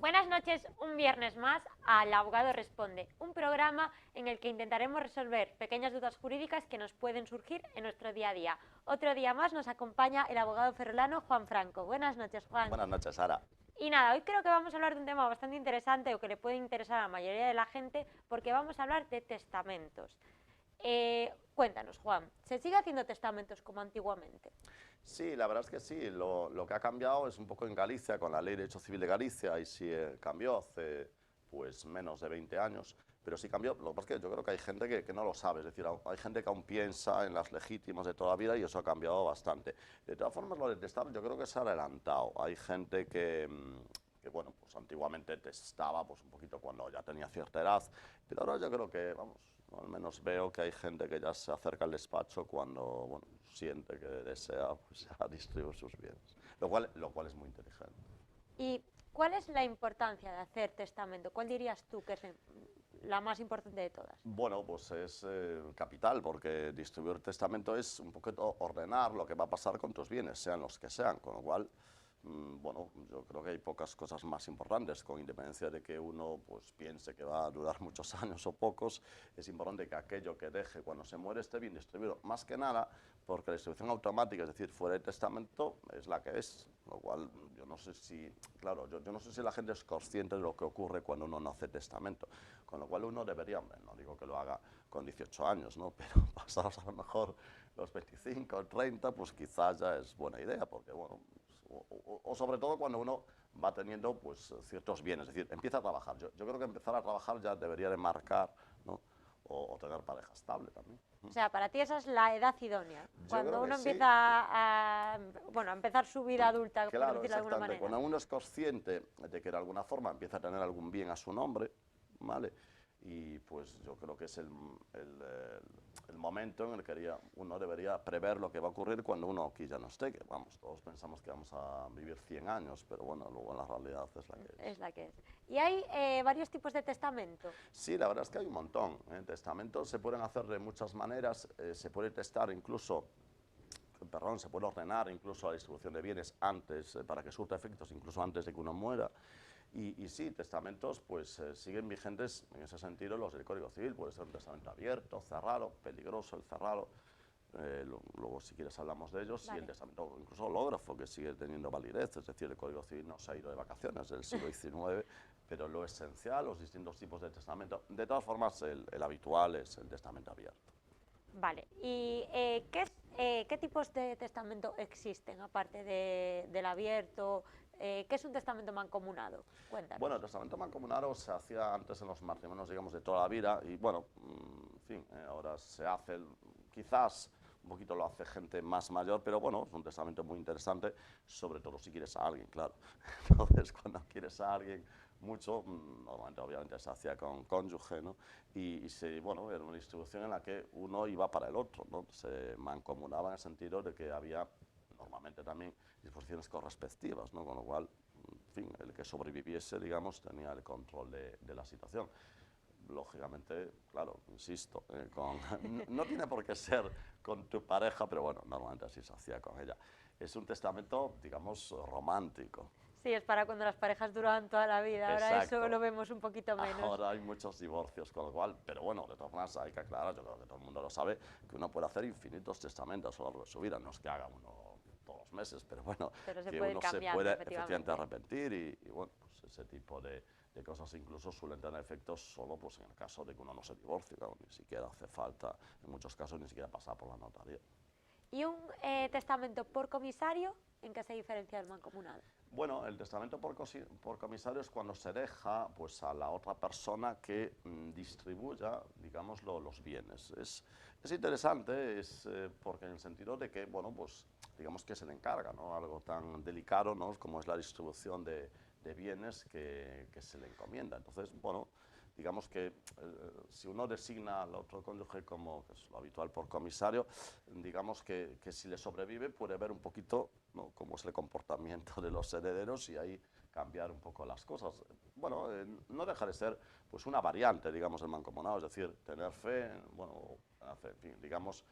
Buenas noches, un viernes más al Abogado Responde, un programa en el que intentaremos resolver pequeñas dudas jurídicas que nos pueden surgir en nuestro día a día. Otro día más nos acompaña el abogado ferrolano Juan Franco. Buenas noches, Juan. Buenas noches, Sara. Y nada, hoy creo que vamos a hablar de un tema bastante interesante o que le puede interesar a la mayoría de la gente porque vamos a hablar de testamentos. Cuéntanos, Juan, ¿se sigue haciendo testamentos como antiguamente? Sí, la verdad es que sí. Lo que ha cambiado es un poco en Galicia, con la Ley de Derecho Civil de Galicia, y sí cambió hace pues menos de 20 años, pero sí cambió. Lo que pasa es que yo creo que hay gente que no lo sabe, es decir, hay gente que aún piensa en las legítimas de toda la vida y eso ha cambiado bastante. De todas formas, lo de testar yo creo que se ha adelantado. Hay gente que bueno, pues antiguamente testaba pues un poquito cuando ya tenía cierta edad, pero ahora yo creo que, vamos, al menos veo que hay gente que ya se acerca al despacho cuando, bueno, siente que desea pues, ya distribuir sus bienes, lo cual es muy inteligente. ¿Y cuál es la importancia de hacer testamento? ¿Cuál dirías tú que es la más importante de todas? Bueno, pues es capital, porque distribuir testamento es un poquito ordenar lo que va a pasar con tus bienes, sean los que sean, con lo cual, bueno, yo creo que hay pocas cosas más importantes, con independencia de que uno pues, piense que va a durar muchos años o pocos, es importante que aquello que deje cuando se muere esté bien distribuido, más que nada porque la distribución automática, es decir, fuera de testamento, es la que es, lo cual yo no sé si, claro, yo no sé si la gente es consciente de lo que ocurre cuando uno no hace testamento, con lo cual uno debería, hombre, no digo que lo haga con 18 años, ¿no? Pero pasados a lo mejor los 25 o 30, pues quizás ya es buena idea, porque bueno, o sobre todo cuando uno va teniendo pues ciertos bienes, es decir, empieza a trabajar. Yo creo que empezar a trabajar ya debería de marcar, ¿no? O tener pareja estable también. O sea, para ti esa es la edad idónea, Yo cuando creo que uno sí. empieza bueno, a empezar su vida adulta, por Claro, decirlo de alguna exactamente. manera. Cuando uno es consciente de que de alguna forma empieza a tener algún bien a su nombre, ¿vale? Y pues yo creo que es el momento en el que uno debería prever lo que va a ocurrir cuando uno aquí ya no esté, que vamos, todos pensamos que vamos a vivir 100 años, pero bueno, luego la realidad es la que es. Es la que es. Y hay varios tipos de testamento. Sí, la verdad es que hay un montón. Testamentos se pueden hacer de muchas maneras, se puede testar incluso, perdón, se puede ordenar incluso la distribución de bienes antes, para que surta efectos incluso antes de que uno muera. Y sí, testamentos pues siguen vigentes en ese sentido los del Código Civil. Puede ser un testamento abierto, cerrado, peligroso el cerrado. Luego si quieres hablamos de ellos. Vale. Y el testamento incluso hológrafo, que sigue teniendo validez, es decir, el Código Civil no se ha ido de vacaciones del siglo XIX, pero lo esencial, los distintos tipos de testamento, de todas formas el habitual es el testamento abierto. Vale, ¿y qué tipos de testamento existen, aparte del abierto? ¿Qué es un testamento mancomunado? Cuéntanos. Bueno, el testamento mancomunado se hacía antes en los matrimonios, digamos, de toda la vida, y bueno, en fin, ahora se hace, quizás un poquito lo hace gente más mayor, pero bueno, es un testamento muy interesante, sobre todo si quieres a alguien, claro. Entonces, cuando quieres a alguien mucho, normalmente obviamente se hacía con cónyuge, ¿no? Bueno, era una distribución en la que uno iba para el otro, ¿no? Se mancomunaba en el sentido de que había normalmente también disposiciones correspectivas, ¿no? Con lo cual, en fin, el que sobreviviese, digamos, tenía el control de la situación. Lógicamente, claro, insisto, no tiene por qué ser con tu pareja, pero bueno, normalmente así se hacía con ella. Es un testamento, digamos, romántico. Sí, es para cuando las parejas duran toda la vida, ahora Exacto. Eso lo vemos un poquito menos. Ahora hay muchos divorcios, con lo cual, pero bueno, de todas formas hay que aclarar, yo creo que todo el mundo lo sabe, que uno puede hacer infinitos testamentos a lo largo de su vida, no es que haga uno todos los meses, pero bueno, pero que uno se puede efectivamente efectivamente arrepentir y bueno, pues ese tipo de cosas incluso suelen tener efectos solo pues en el caso de que uno no se divorcie, claro, ni siquiera hace falta, en muchos casos ni siquiera pasar por la notaría. ¿Y un testamento por comisario, en qué se diferencia del mancomunado? Bueno, el testamento por comisario es cuando se deja pues, a la otra persona que distribuya, digámoslo, los bienes. Es interesante, porque en el sentido de que, bueno, pues digamos que se le encarga, ¿no? Algo tan delicado, ¿no? Como es la distribución de bienes que se le encomienda. Entonces, bueno, digamos que si uno designa al otro cónyuge como, que es lo habitual por comisario, digamos que si le sobrevive puede ver un poquito, ¿no? Cómo es el comportamiento de los herederos y ahí cambiar un poco las cosas. Bueno, no deja de ser pues una variante, digamos, del mancomunado, es decir, tener fe, bueno, en fin, digamos,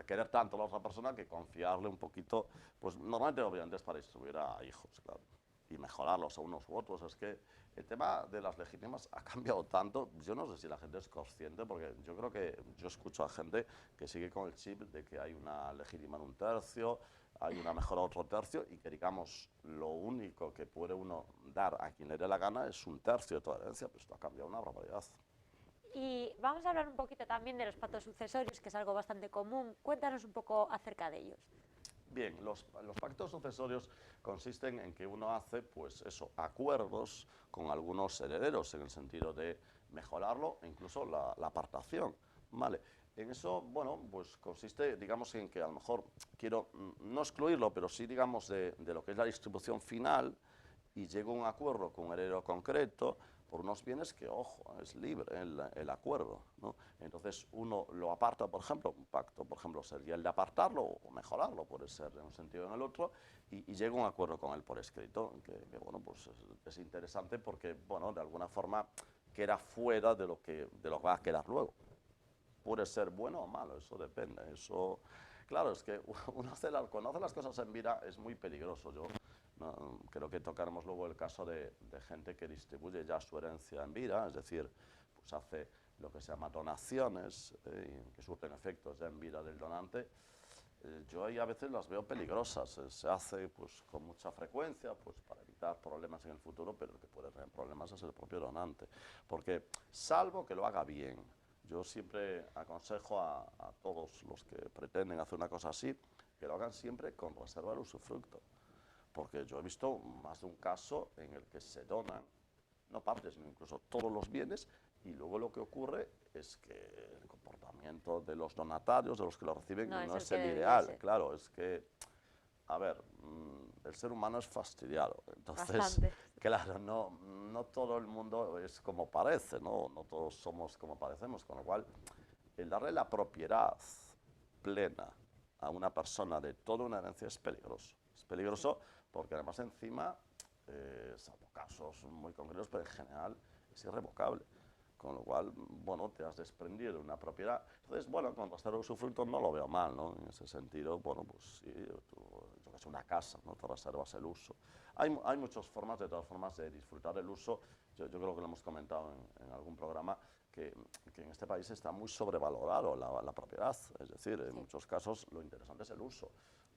querer tanto a la otra persona que confiarle un poquito, pues normalmente obviamente es para distribuir a hijos, claro. y mejorarlos a unos u otros. Es que el tema de las legítimas ha cambiado tanto, yo no sé si la gente es consciente, porque yo creo que yo escucho a gente que sigue con el chip de que hay una legítima en un tercio, hay una mejora otro tercio, y que digamos lo único que puede uno dar a quien le dé la gana es un tercio de toda la herencia, pues esto ha cambiado una barbaridad. Y vamos a hablar un poquito también de los pactos sucesorios, que es algo bastante común. Cuéntanos un poco acerca de ellos. Bien, los pactos sucesorios consisten en que uno hace, pues eso, acuerdos con algunos herederos, en el sentido de mejorarlo e incluso la apartación, ¿vale? En eso, bueno, pues consiste, digamos, en que a lo mejor quiero no excluirlo, pero sí, digamos, de lo que es la distribución final, y llego a un acuerdo con un heredero concreto por unos bienes que, ojo, es libre el acuerdo, ¿no? Entonces uno lo aparta, por ejemplo, un pacto, por ejemplo, sería el de apartarlo o mejorarlo, puede ser en un sentido o en el otro, y llega a un acuerdo con él por escrito, que bueno, pues es interesante porque, bueno, de alguna forma queda fuera de lo que va a quedar luego. Puede ser bueno o malo, eso depende, eso... Claro, es que uno conoce las cosas en vida, es muy peligroso. Yo no, creo que tocaremos luego el caso de gente que distribuye ya su herencia en vida, es decir, pues hace lo que se llama donaciones, que surten efectos ya en vida del donante. Yo ahí a veces las veo peligrosas, se hace pues con mucha frecuencia pues para evitar problemas en el futuro, pero el que puede tener problemas es el propio donante, porque salvo que lo haga bien, yo siempre aconsejo a todos los que pretenden hacer una cosa así, que lo hagan siempre con reserva del usufructo, porque yo he visto más de un caso en el que se donan, no partes, sino incluso todos los bienes, y luego lo que ocurre es que el comportamiento de los donatarios, de los que lo reciben, no es el ideal. Claro, es que, a ver, el ser humano es fastidiado, entonces, Bastante. claro, no todo el mundo es como parece, no todos somos como parecemos, con lo cual, el darle la propiedad plena a una persona de toda una herencia es peligroso. Es peligroso porque además encima, salvo casos muy concretos, pero en general es irrevocable. Con lo cual, bueno, te has desprendido de una propiedad. Entonces, bueno, con restar de usufructo no lo veo mal, ¿no? En ese sentido, bueno, pues sí, yo que sé, una casa, ¿no? Te reservas el uso. Hay muchas formas, de todas formas, de disfrutar el uso. Yo creo que lo hemos comentado en algún programa, que en este país está muy sobrevalorado la propiedad. Es decir, en muchos casos lo interesante es el uso.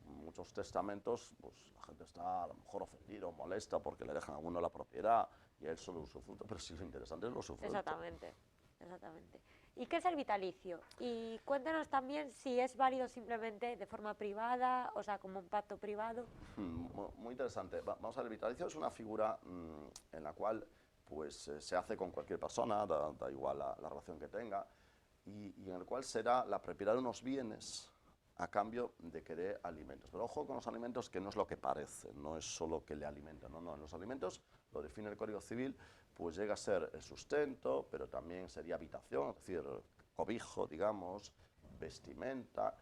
Muchos testamentos, pues la gente está a lo mejor ofendida o molesta porque le dejan a uno la propiedad y a él solo usufructo, pero si lo interesante es lo usufructo. Exactamente, exactamente. ¿Y qué es el vitalicio? Y cuéntanos también si es válido simplemente de forma privada, o sea, como un pacto privado. Muy interesante. Vamos a ver, el vitalicio es una figura en la cual pues, se hace con cualquier persona, da igual la relación que tenga, y en el cual será la propiedad de unos bienes a cambio de que dé alimentos. Pero ojo con los alimentos, que no es lo que parece, no es solo que le alimenten, no, en los alimentos lo define el Código Civil, pues llega a ser el sustento, pero también sería habitación, es decir, cobijo, digamos, vestimenta,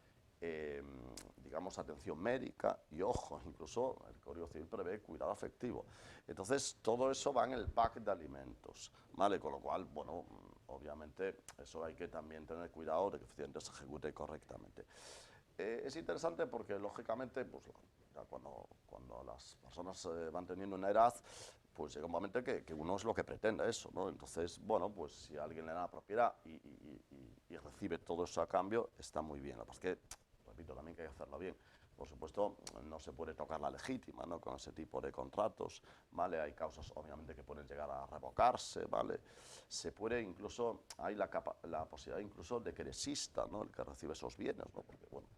digamos, atención médica y, ojo, incluso el Código Civil prevé cuidado afectivo. Entonces, todo eso va en el pack de alimentos, ¿vale? Con lo cual, bueno, obviamente, eso hay que también tener cuidado de que efectivamente se ejecute correctamente. Es interesante porque, lógicamente, pues, cuando las personas van teniendo una edad, pues llega un momento que uno es lo que pretende eso, ¿no? Entonces, bueno, pues si alguien le da la propiedad y recibe todo eso a cambio, está muy bien. Lo que pasa es que, repito, también que hay que hacerlo bien. Por supuesto, no se puede tocar la legítima, ¿no? Con ese tipo de contratos, ¿vale? Hay causas, obviamente, que pueden llegar a revocarse, ¿vale? Se puede incluso, hay la posibilidad incluso de que desista, ¿no? El que recibe esos bienes, ¿no? Porque, bueno,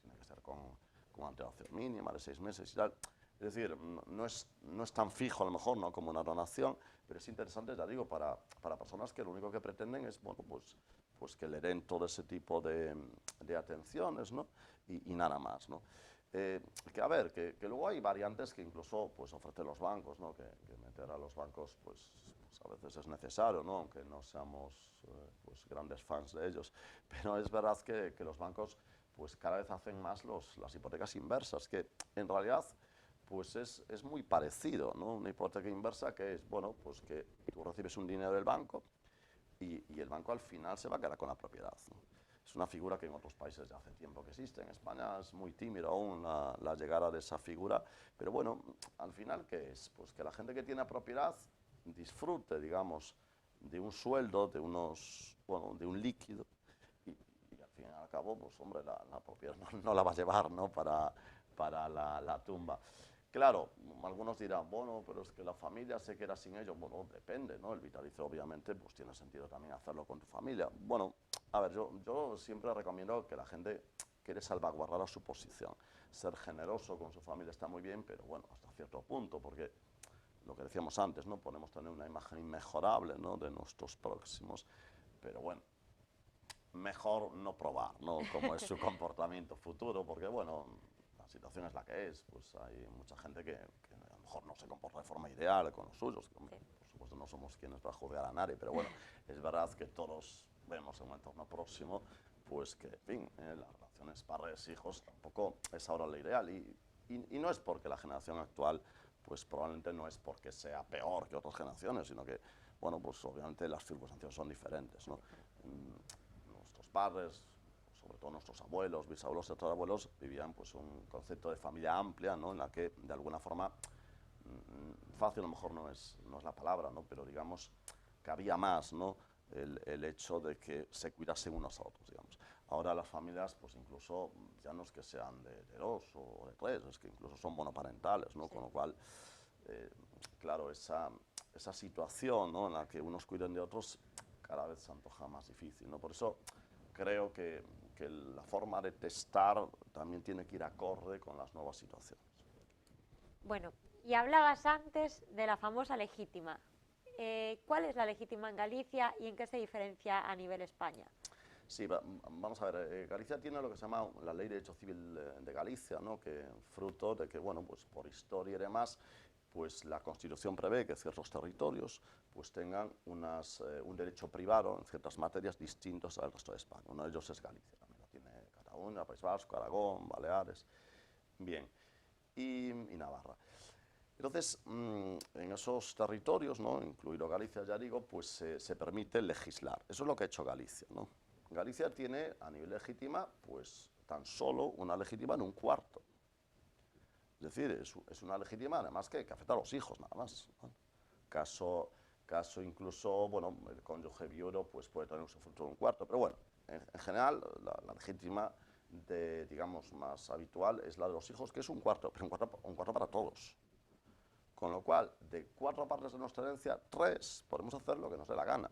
tiene que ser con antelación mínima de 6 meses y tal. Es decir, no es tan fijo a lo mejor, ¿no? Como una donación, pero es interesante, ya digo, para personas que lo único que pretenden es, bueno, pues que le den todo ese tipo de atenciones, ¿no? Y nada más, ¿no? Que a ver, que luego hay variantes que incluso pues ofrecen los bancos, ¿no? Que meter a los bancos pues a veces es necesario, ¿no? Aunque no seamos pues grandes fans de ellos, pero es verdad que los bancos pues cada vez hacen más las hipotecas inversas, que en realidad pues es muy parecido, ¿no? Una hipoteca inversa que es, bueno, pues que tú recibes un dinero del banco y el banco al final se va a quedar con la propiedad, ¿no? Es una figura que en otros países ya hace tiempo que existe. En España es muy tímida aún la llegada de esa figura. Pero bueno, al final, ¿qué es? Pues que la gente que tiene propiedad disfrute, digamos, de un sueldo, de de un líquido. Y al fin y al cabo, pues hombre, la propiedad no la va a llevar, ¿no? Para la tumba. Claro, algunos dirán, bueno, pero es que la familia se queda sin ellos. Bueno, depende, ¿no? El vitalicio, obviamente, pues tiene sentido también hacerlo con tu familia. Bueno, a ver, yo siempre recomiendo que la gente quiere salvaguardar su posición. Ser generoso con su familia está muy bien, pero bueno, hasta cierto punto, porque lo que decíamos antes, ¿no? Podemos tener una imagen inmejorable, ¿no? De nuestros próximos, pero bueno, mejor no probar, ¿no? Cómo es su comportamiento futuro, porque bueno, la situación es la que es, pues hay mucha gente que a lo mejor no se comporta de forma ideal con los suyos, que, hombre, por supuesto no somos quienes para juzgar a nadie, pero bueno, es verdad que todos vemos en un entorno próximo, pues que, en fin, las relaciones padres-hijos tampoco es ahora lo ideal, y no es porque la generación actual, pues probablemente no es porque sea peor que otras generaciones, sino que, bueno, pues obviamente las circunstancias son diferentes, ¿no? Nuestros padres, sobre todo nuestros abuelos, bisabuelos y tatarabuelos, vivían pues un concepto de familia amplia, ¿no? En la que de alguna forma, fácil a lo mejor no es la palabra, ¿no? Pero digamos que había más, ¿no? El hecho de que se cuidasen unos a otros, digamos. Ahora las familias, pues incluso ya no es que sean de dos o de tres, es que incluso son monoparentales, ¿no? Sí. Con lo cual, claro, esa situación, ¿no? En la que unos cuiden de otros cada vez se antoja más difícil, ¿no? Por eso creo que la forma de testar también tiene que ir acorde con las nuevas situaciones. Bueno, y hablabas antes de la famosa legítima. ¿Cuál es la legítima en Galicia y en qué se diferencia a nivel España? Sí, vamos a ver, Galicia tiene lo que se llama la Ley de Derecho Civil de Galicia, ¿no? Que fruto de que, bueno, pues por historia y demás, pues la Constitución prevé que ciertos territorios pues tengan un derecho privado en ciertas materias distintos al resto de España. Uno de ellos es Galicia, también lo tiene Cataluña, País Vasco, Aragón, Baleares, bien, y Navarra. Entonces, en esos territorios, ¿no? Incluido Galicia, ya digo, pues se permite legislar. Eso es lo que ha hecho Galicia, ¿no? Galicia tiene a nivel legítima, pues tan solo una legítima en un cuarto. Es decir, es una legítima además que afecta a los hijos nada más, ¿no? Caso incluso, bueno, el cónyuge viudo pues puede tener un usufructo en un cuarto, pero bueno, en general la legítima digamos, más habitual es la de los hijos, que es un cuarto, pero un cuarto para todos. Con lo cual, de 4 partes de nuestra herencia, 3 podemos hacer lo que nos dé la gana.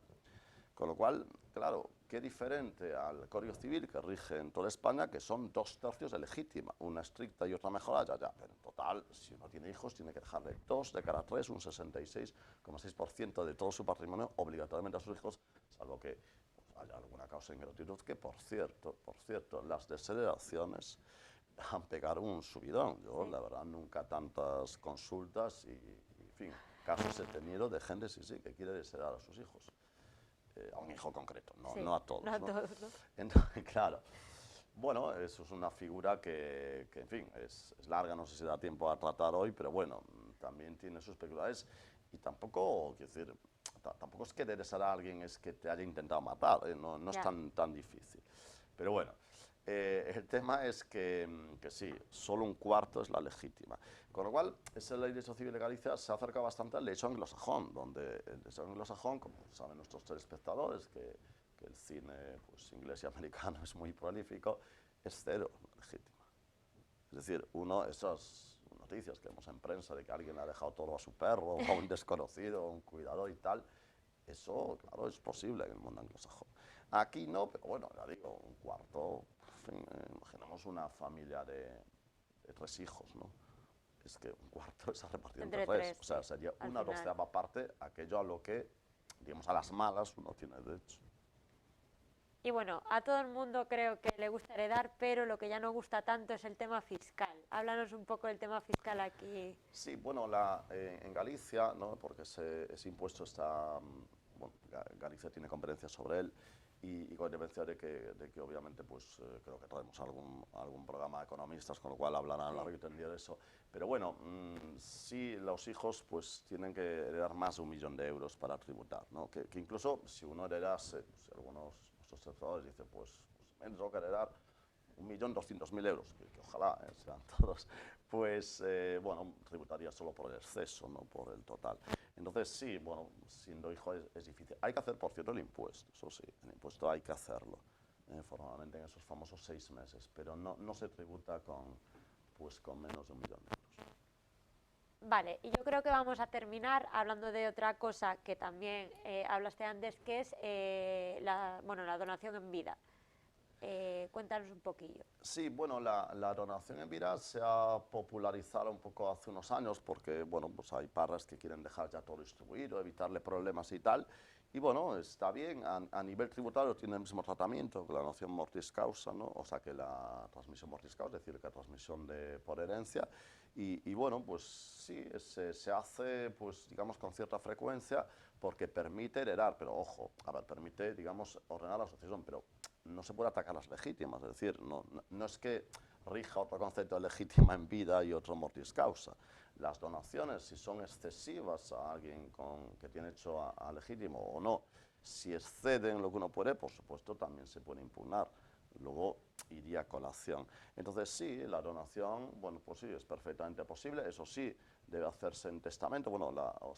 Con lo cual, claro, qué diferente al Código Civil que rige en toda España, que son 2/3 de legítima, una estricta y otra mejorada, ya. Pero en total, si uno tiene hijos, tiene que dejarle 2 de cada 3, un 66,6% de todo su patrimonio obligatoriamente a sus hijos, salvo que pues, haya alguna causa de ingratitud, que por cierto, las desheredaciones han pegado un subidón. Yo, la verdad, nunca tantas consultas y en fin, casos he tenido de gente, sí, que quiere desheredar a sus hijos. A un hijo concreto, no a todos. No a todos, ¿no? Entonces, claro, bueno, eso es una figura que en fin, es larga, no sé si da tiempo a tratar hoy, pero bueno, también tiene sus peculiaridades y tampoco, quiero decir, tampoco es que desheredar a alguien es que te haya intentado matar, no es tan difícil. Pero bueno, el tema es que sí, solo un cuarto es la legítima. Con lo cual, esa ley de derecho civil de Galicia se acerca bastante al derecho anglosajón, donde el derecho anglosajón, como saben nuestros telespectadores, que el cine pues, inglés y americano es muy prolífico, es cero legítima. Es decir, esas noticias que vemos en prensa de que alguien ha dejado todo a su perro, o a un desconocido, o un cuidador y tal, eso, claro, es posible en el mundo anglosajón. Aquí no, pero bueno, ya digo, un cuarto, en fin, imaginamos una familia de 3 hijos, ¿no? Es que un cuarto es a repartir entre 3, o sea, sería una 12ª parte aquello a lo que, digamos, a las malas uno tiene derecho. Y bueno, a todo el mundo creo que le gusta heredar, pero lo que ya no gusta tanto es el tema fiscal. Háblanos un poco del tema fiscal aquí. Sí, bueno, en Galicia, ¿no? Porque ese impuesto está, bueno, Galicia tiene competencia sobre él y con independencia de que obviamente pues creo que traemos algún programa de economistas con lo cual hablarán largo y tendido de eso. Pero bueno, sí, los hijos pues tienen que heredar más de 1 millón de euros para tributar, ¿no? Que incluso si uno heredase, si algunos nuestros trabajadores dicen pues tengo que heredar 1.200.000 euros, que ojalá sean todos, pues bueno, tributaría solo por el exceso, no por el total. Entonces sí, bueno, siendo hijo es difícil. Hay que hacer, por cierto, el impuesto, eso sí, el impuesto hay que hacerlo, formalmente en esos famosos 6 meses, pero no se tributa pues, con menos de 1.000.000 de euros. Vale, y yo creo que vamos a terminar hablando de otra cosa que también hablaste antes, que es la donación en vida. Cuéntanos un poquillo. Sí, bueno, la donación en vida se ha popularizado un poco hace unos años porque, bueno, pues hay padres que quieren dejar ya todo distribuido, evitarle problemas y tal. Y bueno, está bien, a nivel tributario tiene el mismo tratamiento que la donación mortis causa, ¿no? O sea, que la transmisión mortis causa, es decir, que la transmisión por herencia. Y bueno, pues sí, se hace, pues digamos, con cierta frecuencia porque permite heredar, pero ojo, a ver, permite, digamos, ordenar la sucesión, pero no se puede atacar las legítimas, es decir, no es que rija otro concepto de legítima en vida y otro mortis causa. Las donaciones, si son excesivas a alguien que tiene hecho a legítimo o no, si exceden lo que uno puede, por supuesto, también se puede impugnar. Luego iría a colación. Entonces sí, la donación, bueno, pues sí, es perfectamente posible, eso sí, debe hacerse en testamento,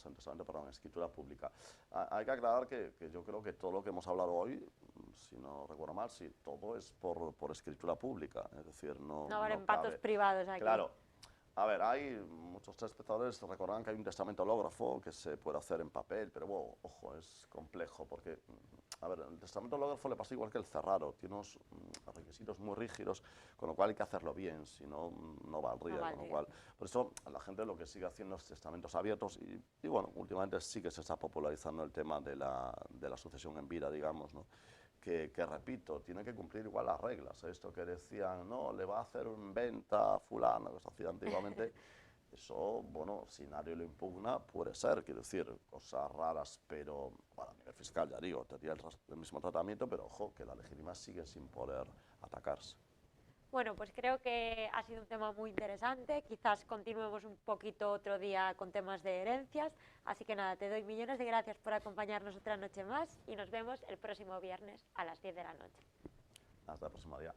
en testamento, perdón, en escritura pública. Hay que aclarar que yo creo que todo lo que hemos hablado hoy, si no recuerdo mal, sí, todo es por escritura pública, es decir, No no valen cabe. patos privados aquí. Claro. A ver, hay muchos telespectadores recordarán que hay un testamento hológrafo que se puede hacer en papel, pero bueno, ojo, es complejo porque, a ver, el testamento hológrafo le pasa igual que el cerrado, tiene unos requisitos muy rígidos, con lo cual hay que hacerlo bien, si no, no valdría, No con lo cual, por eso la gente lo que sigue haciendo es testamentos abiertos y bueno, últimamente sí que se está popularizando el tema de la sucesión en vida, digamos, ¿no? Que repito, tiene que cumplir igual las reglas. Esto que decían, no, le va a hacer en venta a fulano, que se hacía antiguamente, eso, bueno, si nadie lo impugna, puede ser, quiero decir, cosas raras, pero, bueno, a nivel fiscal, ya digo, tendría el mismo tratamiento, pero ojo, que la legitimidad sigue sin poder atacarse. Bueno, pues creo que ha sido un tema muy interesante. Quizás continuemos un poquito otro día con temas de herencias. Así que nada, te doy millones de gracias por acompañarnos otra noche más y nos vemos el próximo viernes a las 10 de la noche. Hasta el próximo día.